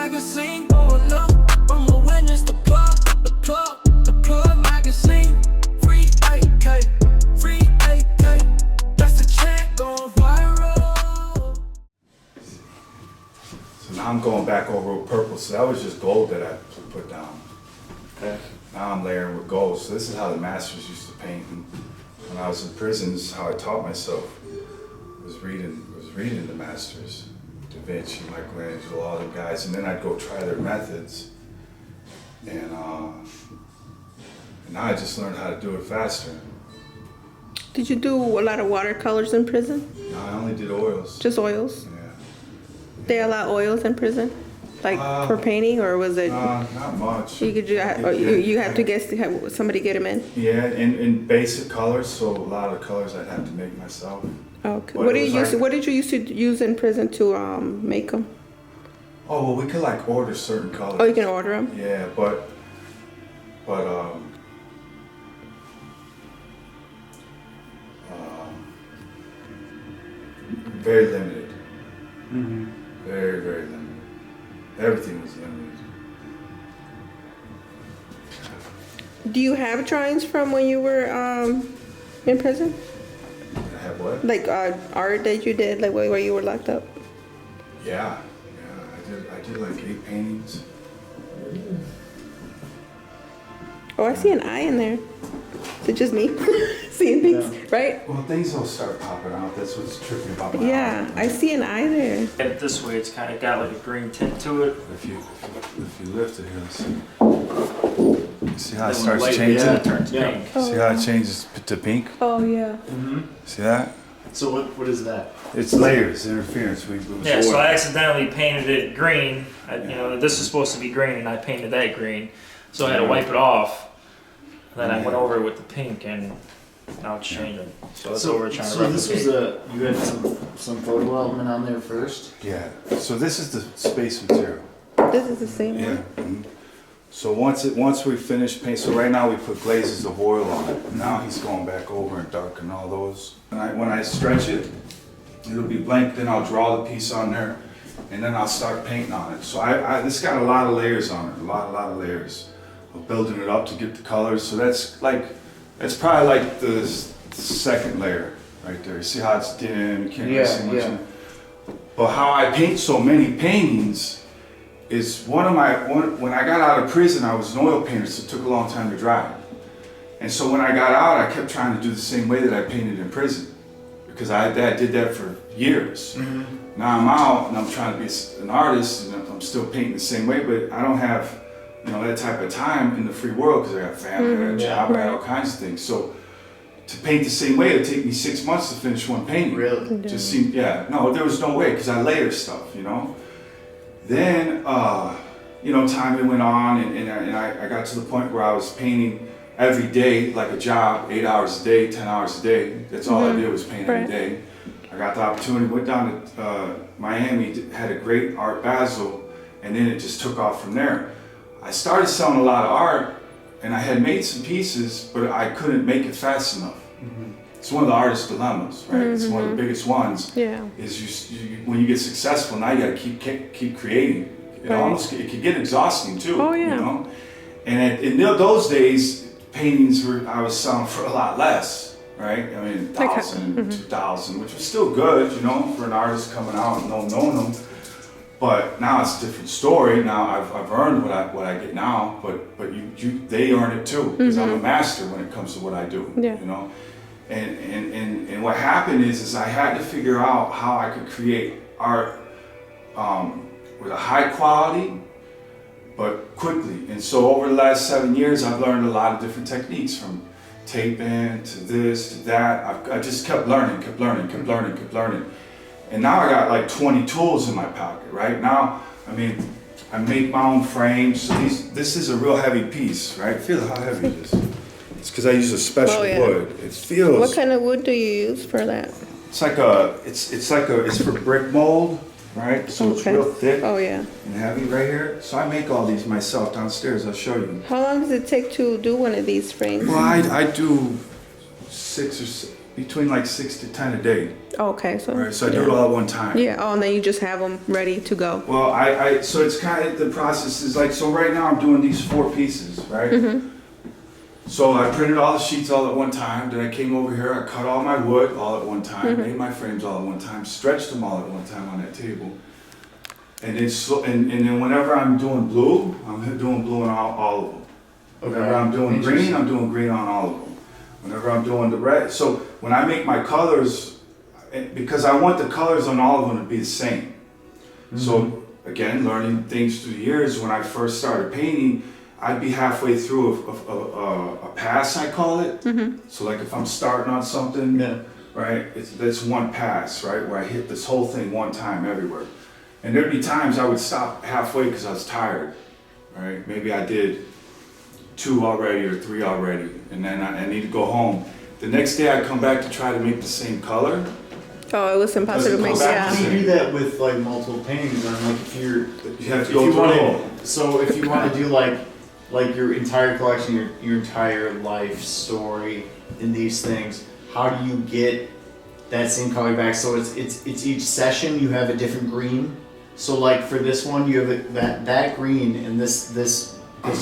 magazine, going up. I'm a witness, the plug magazine. Free AK, free AK. That's the chant going viral. So now I'm going back over with purple. So that was just gold that I put down. Okay. Now I'm layering with gold. So this is how the masters used to paint. And when I was in prison, this is how I taught myself. I was reading the masters, Da Vinci, Michelangelo, all them guys, and then I'd go try their methods. And now I just learned how to do it faster. Did you do a lot of watercolors in prison? No, I only did oils. Just oils? Yeah. They allow oils in prison? Like for painting, or was it? Not much. You had to have somebody get them in? Yeah, in basic colors, so a lot of the colors I'd have to make myself. Okay. But What did you used to use in prison to make them? Oh, well, we could like order certain colors. Oh, you can order them? Yeah, but very limited. Mm-hmm. Very, very limited. Everything was limited. Do you have drawings from when you were in prison? I have what? Like art that you did, like where you were locked up? Yeah. I did like 8 paintings. Oh, I see an eye in there. Is it just me seeing things, right? Well, things will start popping out. That's what's tricky about my Yeah, art. I see an eye there. And this way, it's kind of got like a green tint to it. If you lift it here, let's see. See how it starts changing? Yeah, it turns Yeah. pink. See how it changes to pink? Oh yeah. Mm-hmm. See that? So what is that? It's layers, interference. Yeah, so I accidentally painted it green. You know, this is supposed to be green, and I painted that green. So I had to wipe it off. Then I went over it with the pink, and now it's changing. So that's what we're trying to So this replicate. was you had some photo element on there first? Yeah. So this is the space material. This is the same Yeah. one. Mhm. So once we finish paint, so right now we put glazes of oil on it. Now he's going back over and darken all those. When I stretch it, it'll be blank. Then I'll draw the piece on there, and then I'll start painting on it. So this got a lot of layers on it. A lot of layers. Of building it up to get the colors. So that's probably like the second layer right there. You see how it's dim? You can't really see much. Yeah. But how I paint so many paintings is when I got out of prison, I was an oil painter, so it took a long time to dry. And so when I got out, I kept trying to do the same way that I painted in prison, because I did that for years. Mm-hmm. Now I'm out and I'm trying to be an artist, and I'm still painting the same way, but I don't have that type of time in the free world, because I got family, I got a job, I got all kinds of things. So to paint the same way, it'd take me 6 months to finish one painting. Really? Just seemed, no, there was no way, because I layer stuff, Then, time went on, and I got to the point where I was painting every day, like a job, 8 hours a day, 10 hours a day. That's all I did was paint every day. I got the opportunity, went down to Miami, had a great Art Basel, and then it just took off from there. I started selling a lot of art, and I had made some pieces, but I couldn't make it fast enough. Mm-hmm. It's one of the artist's dilemmas, right? Mm-hmm. It's one of the biggest ones. Yeah. Is you when you get successful, now you got to keep creating. It could get exhausting too. Oh yeah. And in those days, paintings I was selling for a lot less, right? I mean, 1,000, 2,000, which was still good, for an artist coming out and no one knowing them. But now it's a different story. Now I've earned what I get now, but they earn it too, because I'm a master when it comes to what I do. Yeah. And what happened is I had to figure out how I could create art with a high quality, but quickly. And so over the last 7 years, I've learned a lot of different techniques, from taping to this to that. I just kept learning. And now I got like 20 tools in my pocket, right? Now, I make my own frames. So this is a real heavy piece, right? Feel how heavy it is. It's because I use a special wood. It feels. What kind of wood do you use for that? It's for brick mold, right? So it's real thick. Oh yeah. And heavy right here. So I make all these myself downstairs. I'll show you. How long does it take to do one of these frames? Well, I do 6 or between like 6 to 10 a day. Okay, so. Right, so I do it all at one time. Yeah. Oh, and then you just have them ready to go. Well, so it's kind of, the process is like, so right now I'm doing these 4 pieces, right? So I printed all the sheets all at one time, then I came over here, I cut all my wood all at one time, made my frames all at one time, stretched them all at one time on that table. And then whenever I'm doing blue, I'm doing blue on all of them. Whenever I'm doing green, I'm doing green on all of them. Whenever I'm doing the red, so when I make my colors, because I want the colors on all of them to be the same. So again, learning things through the years, when I first started painting, I'd be halfway through a pass, I call it. So like if I'm starting on something, right, that's one pass, right, where I hit this whole thing one time everywhere. And there'd be times I would stop halfway because I was tired, right? Maybe I did 2 already or 3 already, and then I need to go home. The next day I come back to try to make the same color. Oh, it was impossible to make. back So to you do that with like multiple paintings, and like if you're, You have to if go you through want the whole. to, so if you want to do like your entire collection, your entire life story in these things, how do you get that same color back? So it's each session you have a different green. So like for this one, you have that green, and this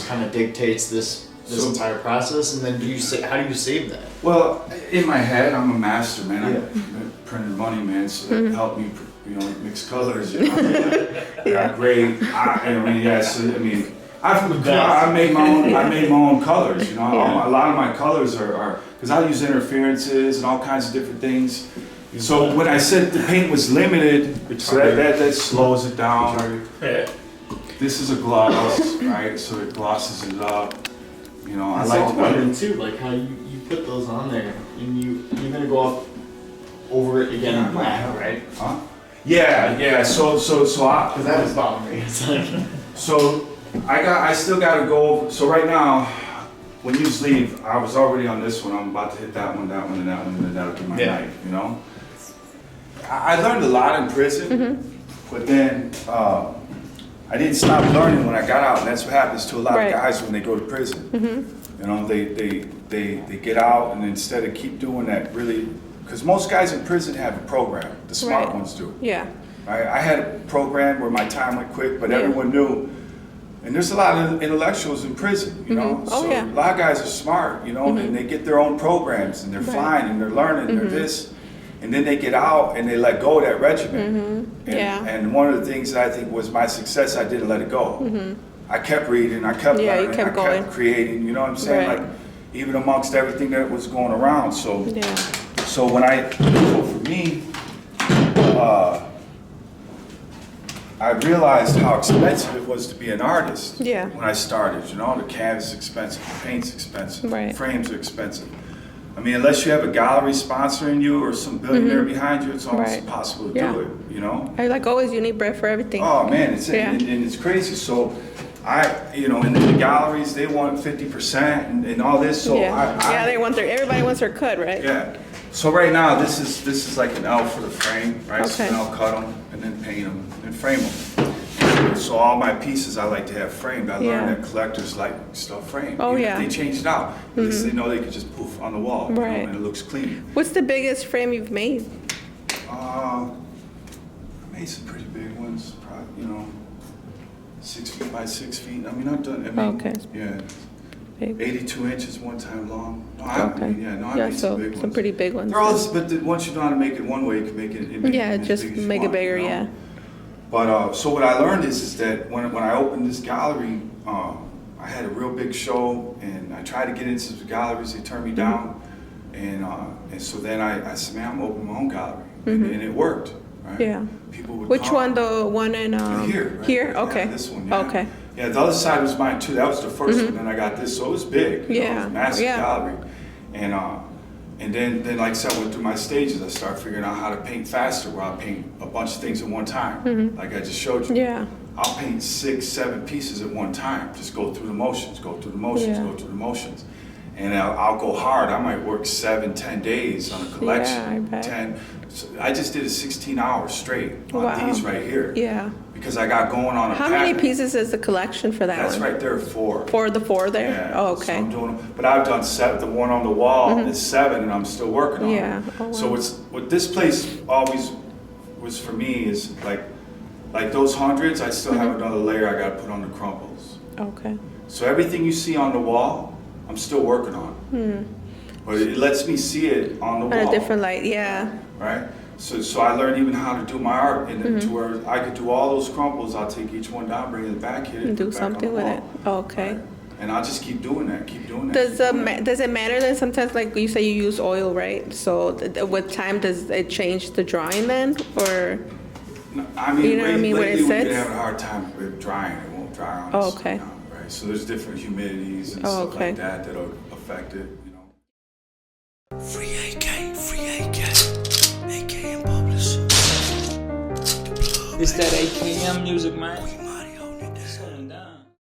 kind of dictates this So- entire process. And then how do you save that? Well, in my head, I'm a master, man. Yeah. I printed money, man, so that helped me, mix colors. You know? I got great. I made my own colors. You know, Yeah. a lot of my colors are because I use interferences and all kinds of different things. So when I said the paint was limited, so that slows it down. Yeah. This is a gloss, right? So it glosses it up. You know, I like to. wondering too, like how you put those on there, and you're gonna go up over it again in black, right? Huh? Yeah. So I. Because that was bothering me. It's like, So I still gotta go. So right now, when you leave, I was already on this one. I'm about to hit that one, and that one, and then that'll be my night. You know. I learned a lot in prison, but then I didn't stop learning when I got out, and that's what happens to a lot of guys when they go to prison. You know, they get out, and instead of keep doing that, really, because most guys in prison have a program. The smart ones do. Yeah. I had a program where my time went quick, but everyone knew. And there's a lot of intellectuals in prison, you know. So a lot of guys are smart, you know, and they get their own programs, and they're flying, and they're learning, they're this. And then they get out and they let go of that regimen. And one of the things that I think was my success, I didn't let it go. I kept reading, I kept learning, you kept I going. kept creating, you know what I'm saying? Like even amongst everything that was going around. So when for me, I realized how expensive it was to be an artist when I started. You know, the canvas is expensive, the paint's expensive, frames are expensive. I mean, unless you have a gallery sponsoring you or some billionaire behind you, it's almost impossible to do it, you know? Like always, you need bread for everything. Oh man, and it's crazy. So and the galleries, they want 50% and all this. So everybody wants their cut, right? Yeah. So right now, this is like an L for the frame, right? So then I'll cut them and then paint them and frame them. So all my pieces I like to have framed. I learned that collectors like stuff framed. If they change it out, at least they know they can just poof on the wall, you know, and it looks clean. What's the biggest frame you've made? I made some pretty big ones, probably, 6 feet by 6 feet. I mean, I've done, yeah. Big. 82 inches one time long. I made some big ones. Some pretty big ones. They're all, but once you know how to make it one way, you can make it just make it bigger, yeah. But so what I learned is that when I opened this gallery, I had a real big show, and I tried to get into the galleries. They turned me down, and so then I said, man, I'm opening my own gallery, and it worked. Right? Yeah. People would Which come. one? The one in here? Right? Here? Yeah, Okay. this one. Yeah. Okay. Yeah, the other side was mine too. That was the first one, and I got this, so it was big. You know, it was a massive gallery, and then like I said, I went through my stages. I started figuring out how to paint faster, where I'll paint a bunch of things at one time, like I just showed you. Yeah. I'll paint 6, 7 pieces at one time. Just go through the motions, go through the motions, go through the motions. and I'll go hard. I might work 7, 10 days on a collection. Yeah, I bet. 10. So I just did it 16 hours straight on Wow. these right here. Yeah. Because I got going on a How many pattern. pieces is the collection for that That's one? right there, 4. For the 4 there? Yeah. Oh, So okay. I'm doing, but I've done 7. The one on the wall is 7, and I'm still working on Yeah. it. Oh, So wow. what this place always was for me is like those hundreds. I still have another layer I got to put on the crumples. Okay. So everything you see on the wall, I'm still working on. But it lets me see it on the On wall. a different light, yeah. Right? So I learned even how to do my art, and to where I could do all those crumples. I'll take each one down, bring it back, hit it, And put do it back on something the with wall. it. Oh, okay. Right? And I'll just keep doing that, keep doing that. Does keep doing that. does it matter then sometimes, like you say you use oil, right? So with time, does it change the drawing then, or? No, I mean, You know what I mean, when it lately we've been sets? having a hard time with drying. It won't dry on Oh, us okay. now, right? So there's different humidities and Oh, stuff okay. like that that'll affect it, you know. Free AK and publish. It's that AKM music, man.